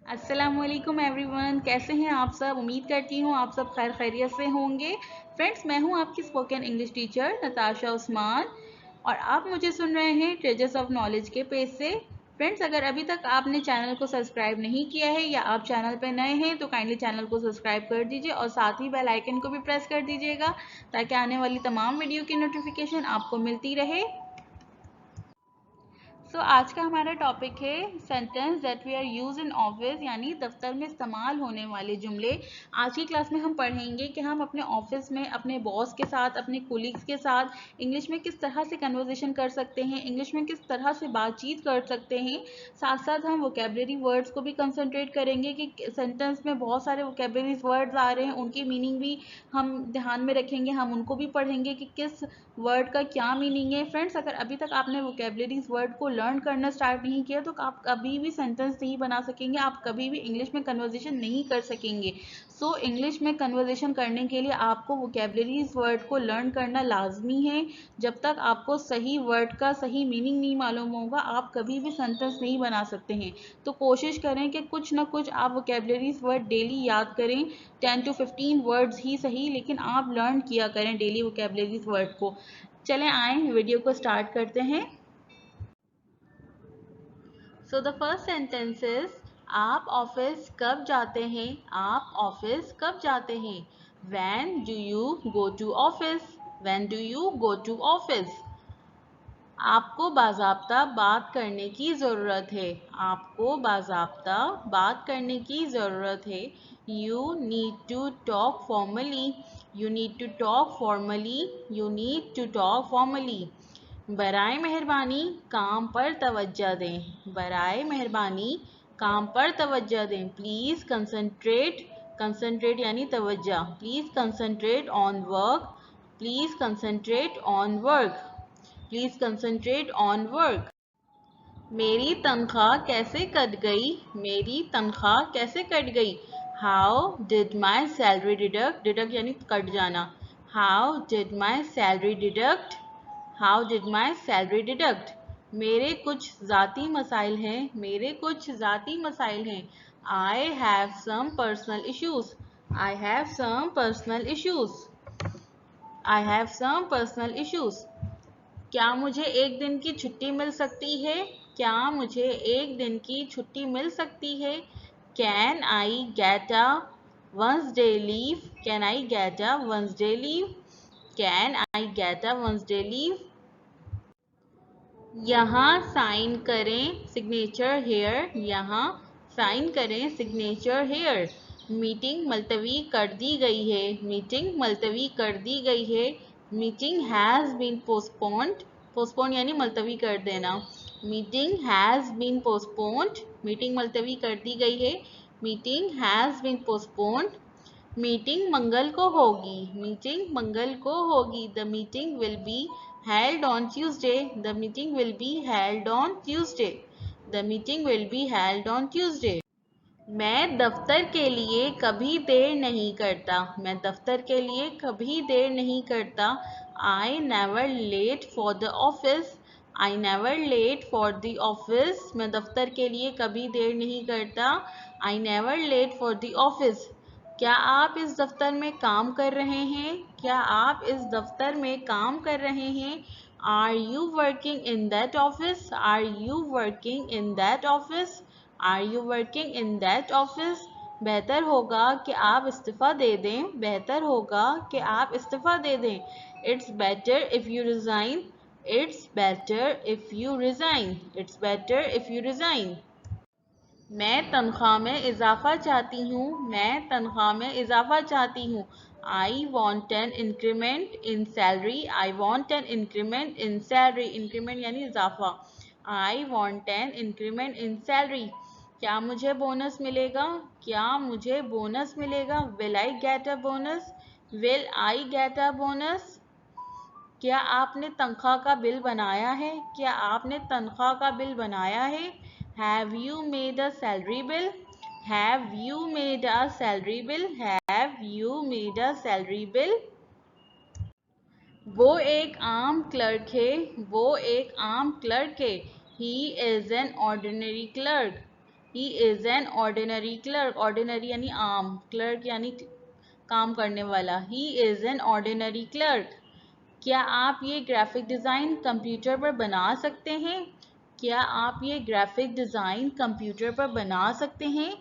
अस्सलामुअलैकुम एवरीवन, कैसे हैं आप सब। उम्मीद करती हूँ आप सब खैर खैरियत से होंगे। फ्रेंड्स, मैं हूँ आपकी spoken English teacher Natasha Usman और आप मुझे सुन रहे हैं ट्रेजर्स ऑफ नॉलेज के पेज से। फ्रेंड्स, अगर अभी तक आपने चैनल को सब्सक्राइब नहीं किया है या आप चैनल पर नए हैं तो काइंडली चैनल को सब्सक्राइब कर दीजिए और साथ ही बेल आइकन को भी प्रेस कर दीजिएगा ताकि आने वाली तमाम वीडियो की नोटिफिकेशन आपको मिलती रहे। आज का हमारा टॉपिक है sentence that we are use in office, यानी दफ्तर में इस्तेमाल होने वाले जुमले। आज की क्लास में हम पढ़ेंगे कि हम अपने ऑफिस में अपने बॉस के साथ, अपने कोलीग्स के साथ इंग्लिश में किस तरह से कन्वर्सेशन कर सकते हैं, इंग्लिश में किस तरह से बातचीत कर सकते हैं। साथ साथ हम वोकेबलरी वर्ड्स को भी कंसंट्रेट करेंगे कि सेंटेंस में बहुत सारे वोकेबलरी वर्ड्स आ रहे हैं, उनकी मीनिंग भी हम ध्यान में रखेंगे, हम उनको भी पढ़ेंगे कि किस वर्ड का क्या मीनिंग है। फ्रेंड्स, अगर अभी तक आपने वोकेबलरीज वर्ड को लर्न करना स्टार्ट नहीं किया तो आप कभी भी सेंटेंस नहीं बना सकेंगे, आप कभी भी इंग्लिश में कन्वर्सेशन नहीं कर सकेंगे। इंग्लिश में कन्वर्सेशन करने के लिए आपको वोकेबलरीज वर्ड को लर्न करना लाजमी है। जब तक आपको सही वर्ड का सही मीनिंग नहीं मालूम होगा आप कभी भी सेंटेंस नहीं बना सकते हैं। तो कोशिश करें कि कुछ ना कुछ आप वोकेबलरीज वर्ड डेली याद करें। 10 to 15 वर्ड्स ही सही, लेकिन आप लर्न किया करें डेली वोकेबलरीज वर्ड को। चलें आए वीडियो को स्टार्ट करते हैं। द फर्स्ट सेंटेंस इज, आप ऑफिस कब जाते हैं। आप ऑफिस कब जाते हैं। When do you go to office. When do you go to office. आपको बाज़ाब्ता बात करने की ज़रूरत है। आपको बाज़ाब्ता बात करने की ज़रूरत है। You need to talk formally. You need to talk formally. You need to talk formally. बराए मेहरबानी काम पर तवज्जो दें। बराए मेहरबानी काम पर तवज्जो दें। Please concentrate. कंसंट्रेट यानी तवज्जो। Please concentrate on work. Please concentrate on work. Please concentrate on work. मेरी तनख्वाह कैसे कट गई। मेरी तनख्वाह कैसे कट गई। How did my salary deduct. Deduct यानी कट जाना। How did my salary deduct. How did my salary deduct. मेरे कुछ ज़ाती मसाइल हैं। मेरे कुछ ज़ाती मसाइल हैं। I have some personal issues. I have some personal issues. I have some personal issues. क्या मुझे एक दिन की छुट्टी मिल सकती है। क्या मुझे एक दिन की छुट्टी मिल सकती है। Can I get a once day leave. Can I get a once day leave. Can I get a once day leave. यहाँ साइन करें सिग्नेचर हेयर। यहाँ साइन करें सिग्नेचर हेयर। मीटिंग मुलतवी कर दी गई है। मीटिंग मुलतवी कर दी गई है। Meeting has been postponed. Postpone यानी मुलतवी कर देना। Meeting has been postponed. Meeting मुलतवी कर दी गई है। Meeting has been postponed. Meeting मंगल को होगी। मीटिंग मंगल को होगी। The meeting will be held on Tuesday. The meeting will be held on Tuesday. The meeting will be held on Tuesday. मैं दफ्तर के लिए कभी देर नहीं करता। मैं दफ्तर के लिए कभी देर नहीं करता। I never late for the office. I never late for the office. मैं दफ्तर के लिए कभी देर नहीं करता। I never late for the office. क्या आप इस दफ्तर में काम कर रहे हैं। क्या आप इस दफ्तर में काम कर रहे हैं। Are you working in that office? Are you working in that office? Are you working in that office? बेहतर होगा कि आप इस्तीफ़ा दे दें। बेहतर होगा कि आप इस्तीफ़ा दे दें। It's better if you resign. It's better if you resign. It's better if you resign. मैं तनख्वाह में इजाफ़ा चाहती हूँ। मैं तनख्वाह में इजाफ़ा चाहती हूँ। I want an increment in salary. I want an increment in salary. Increment यानी इजाफ़ा। I want an increment in salary. क्या मुझे बोनस मिलेगा। क्या मुझे बोनस मिलेगा। Will I get a bonus. Will I get a bonus. क्या आपने तनख्वाह का बिल बनाया है। क्या आपने तनख्वाह का बिल बनाया है। Have you made a salary bill? Have you made a salary bill? Have you made a salary bill? वो एक आम क्लर्क है। वो एक आम क्लर्क है। He is an ordinary clerk. He is an ordinary clerk, ordinary यानी आम, क्लर्क यानी काम करने वाला। He is an ordinary clerk. क्या आप ये ग्राफिक डिज़ाइन कंप्यूटर पर बना सकते हैं? क्या आप ये ग्राफिक डिज़ाइन कंप्यूटर पर बना सकते हैं?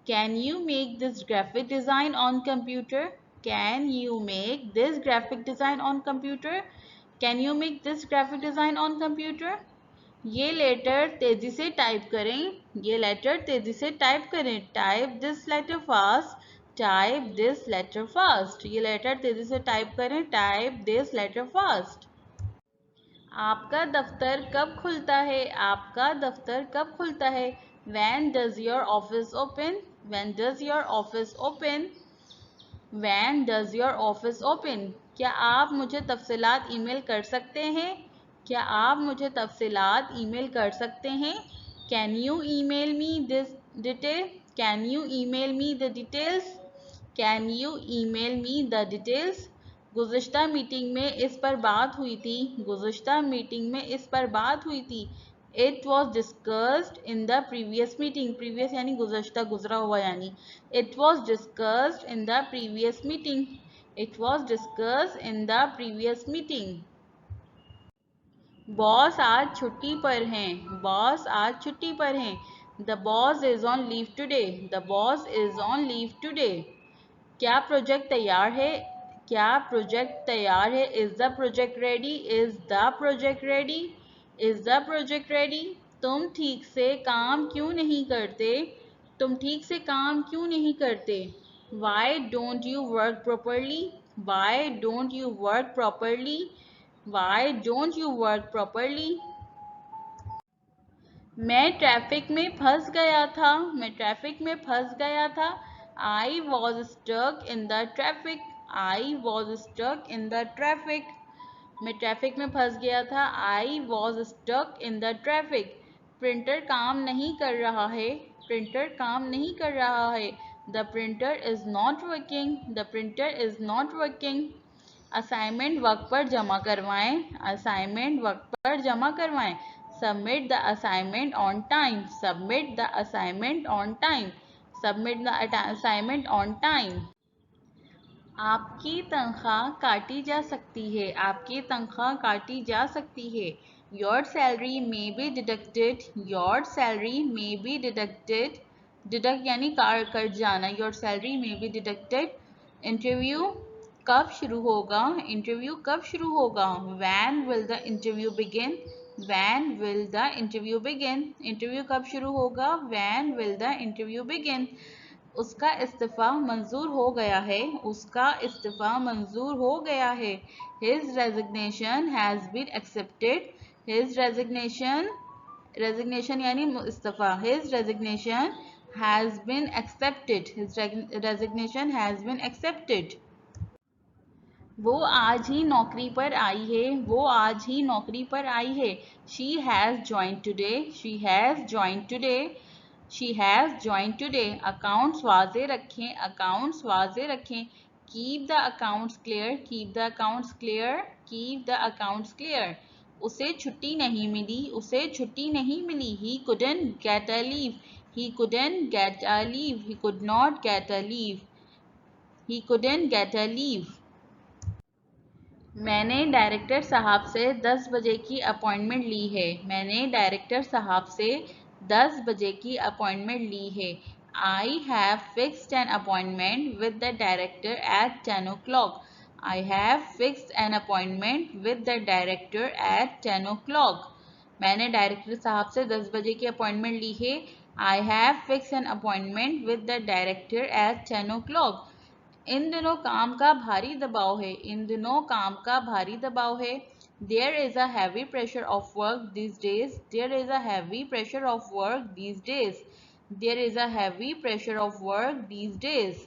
Can you make this graphic design on computer? Can you make this graphic design on computer? Can you make this graphic design on computer? ये लेटर तेजी से टाइप करें, ये लेटर तेजी से टाइप करें। Type this letter fast, type this letter fast. ये letter तेजी से टाइप करें, टाइप दिस लेटर फास्ट। आपका दफ्तर कब खुलता है? आपका दफ्तर कब खुलता है? When does your office open? When does your office open? When does your office open? क्या आप मुझे तफसीलात ईमेल कर सकते हैं? क्या आप मुझे तफसीलात ईमेल कर सकते हैं? Can you email me this detail? Can you email me the details? Can you email me the details? गुज़श्ता मीटिंग में इस पर बात हुई थी। गुज़श्ता मीटिंग में इस पर बात हुई थी। It was discussed in the previous meeting. Previous यानी गुज़श्ता, गुज़रा हुआ यानी। It was discussed in the previous meeting. It was discussed in the previous meeting. Boss आज छुट्टी पर हैं। बॉस आज छुट्टी पर हैं। The boss is on leave today. The boss is on leave today. क्या प्रोजेक्ट तैयार है? क्या प्रोजेक्ट तैयार है? Is the project ready? Is the project ready? Is the project ready? तुम ठीक से काम क्यों नहीं करते? तुम ठीक से काम क्यों नहीं करते? Why don't you work properly? Why don't you work properly? Why don't you work properly? मैं ट्रैफिक में फंस गया था। मैं ट्रैफिक में फंस गया था। I was stuck in the traffic. I was stuck in the traffic. मैं ट्रैफिक में फंस गया था। I was stuck in the traffic. Printer काम नहीं कर रहा है। प्रिंटर काम नहीं कर रहा है। The printer is not working. The printer is not working. Assignment वक्त पर जमा करवाएं। असाइनमेंट वक्त पर जमा करवाएं। Submit the assignment on time. Submit the assignment on time. Submit the assignment on time. आपकी तनख्वाह काटी जा सकती है। आपकी तनख्वाह काटी जा सकती है। Your salary may be deducted. Your salary may be deducted. Deduct यानी कट जाना। Your salary may be deducted. Interview कब शुरू होगा? इंटरव्यू कब शुरू होगा? When will the interview begin? When will the interview begin? Interview कब शुरू होगा? When will the interview begin? उसका इस्तीफ़ा मंजूर हो गया है। उसका इस्तीफ़ा मंजूर हो गया है। His resignation has been accepted. His resignation, resignation यानी इस्तीफ़ा। His resignation has been accepted. His resignation has been accepted. वो आज ही नौकरी पर आई है। वो आज ही नौकरी पर आई है। She has joined today. She has joined today. She has joined today. Accounts वाजे रखें। अकाउंट्स वाजे रखें। Keep the accounts clear. Keep the accounts clear. Keep the accounts clear. उसे छुट्टी नहीं मिली। उसे छुट्टी नहीं मिली। He couldn't get a leave. He couldn't get a leave. He could not get a leave. He couldn't get a leave. मैंने director साहब से 10 बजे की अपॉइंटमेंट ली है। मैंने डायरेक्टर साहब से 10 बजे की अपॉइंटमेंट ली है। I have fixed an appointment with the director at 10 o'clock. I have fixed an appointment with the director at 10 o'clock. मैंने डायरेक्टर साहब से 10 बजे की अपॉइंटमेंट ली है। I have fixed an appointment with the director at 10 o'clock. इन दिनों काम का भारी दबाव है। इन दिनों काम का भारी दबाव है। There is a heavy pressure of work these days. There is a heavy pressure of work these days. There is a heavy pressure of work these days.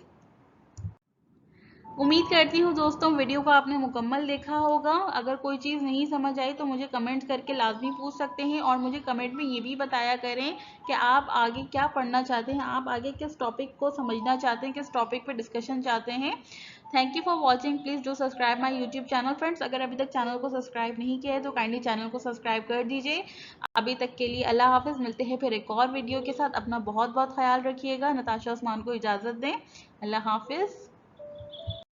उम्मीद करती हूँ दोस्तों वीडियो को आपने मुकम्मल देखा होगा। अगर कोई चीज़ नहीं समझ आई तो मुझे कमेंट करके लाजमी पूछ सकते हैं, और मुझे कमेंट में ये भी बताया करें कि आप आगे क्या पढ़ना चाहते हैं, आप आगे किस टॉपिक को समझना चाहते हैं, किस टॉपिक पे डिस्कशन चाहते हैं। Thank you for watching. Please do subscribe my YouTube channel. Friends, अगर अभी तक चैनल को सब्सक्राइब नहीं किया है तो काइंडली चैनल को सब्सक्राइब कर दीजिए। अभी तक के लिए अल्लाह हाफिज़। मिलते हैं फिर एक और वीडियो के साथ। अपना बहुत बहुत ख्याल रखिएगा। नताशा उस्मान को इजाज़त दें। अल्लाह हाफिज़।